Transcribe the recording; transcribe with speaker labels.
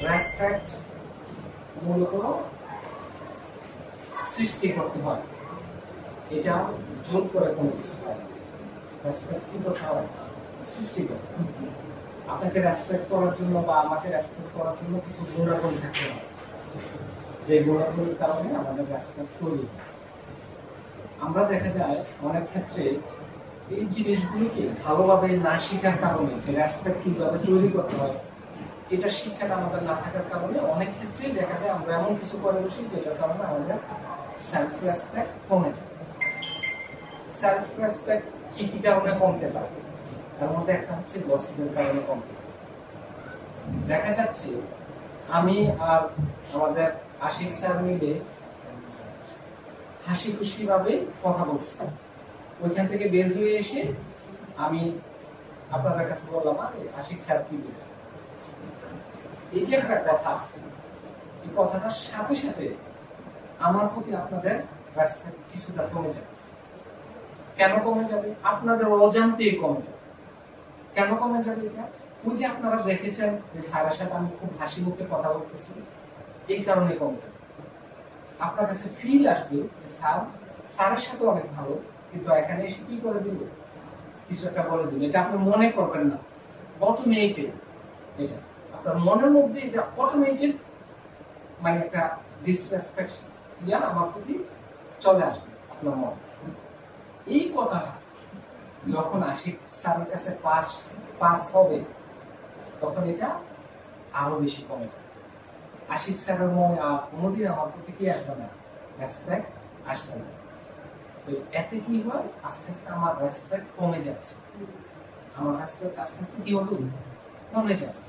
Speaker 1: Respect মূলত সৃষ্টি করতে হয়, এটা জোর করে কোনো কিছু হয় না। রেসপেক্ট কি কোথাও সৃষ্টি করতে হয়। আপনাকে রেসপেক্ট করার জন্য বা আমাকে রেসপেক্ট করার জন্য কিছু গুণাগুণ থাকতে হয়, যে গুণাগুণের কারণে আমাদের রেসপেক্ট তৈরি হয়। আমরা দেখা যায় অনেক ক্ষেত্রে এই জিনিসগুলোকে ভালোভাবে না শেখার কারণে, যে রেসপেক্ট কিভাবে তৈরি করতে হয় এটা শিক্ষাটা আমাদের না থাকার কারণে অনেক ক্ষেত্রেই দেখা যায় আমরা এমন কিছু করে বসি যেটার কারণে আমাদের সেলফ রেসপেক্ট কমে যায়। সেলফ রেসপেক্ট কি কি কারণে কমতে পারে? তার মধ্যে একটা হচ্ছে গসিপের কারণে কমতে পারে। দেখা যাচ্ছে আমি আর আমাদের আশিক স্যার মিলে হাসি খুশি ভাবে কথা বলছি, ওইখান থেকে বের হয়ে এসে আমি আপনাদের কাছে বললাম, আশিক স্যার কি বলছে, এই যে একটা কথা, এই কথাটার সাথে সাথে আমার প্রতি আপনাদের রেসপেক্ট কিছুটা কমে যাবে। কেন কমে যাবে? আপনাদের অজান্তেই কমে যাবে। কেন কমে যাবে এটা? ওই যে আপনারা দেখেছেন যে স্যারের সাথে আমি খুব হাসি মুখে কথা বলতেছি, এই কারণে কমে যাবে। আপনার কাছে ফিল আসবে যে স্যারের সাথে অনেক ভালো, কিন্তু এখানে এসে কি করে দিল, কিছু একটা বলে দিল। এটা আপনি মনে করবেন না, অটোমেটেড। এটা আপনার মনের মধ্যে এটা অটোমেটেড, মানে একটা ডিসরেসপেক্ট দিয়া আমার প্রতি চলে আসবে আপনার মন। এই কথাটা যখন আশিক স্যারের কাছে পাস হবে, তখন এটা আরো বেশি কমে যাবে। আশিক স্যারের মনে কোনোদিন আমার প্রতি কি আসবে না, রেসপেক্ট আসবে না। এতে কি হয়, আস্তে আস্তে আমার রেসপেক্ট কমে যাচ্ছে। আমার রেসপেক্ট আস্তে আস্তে কি হলো, কমে যাবে।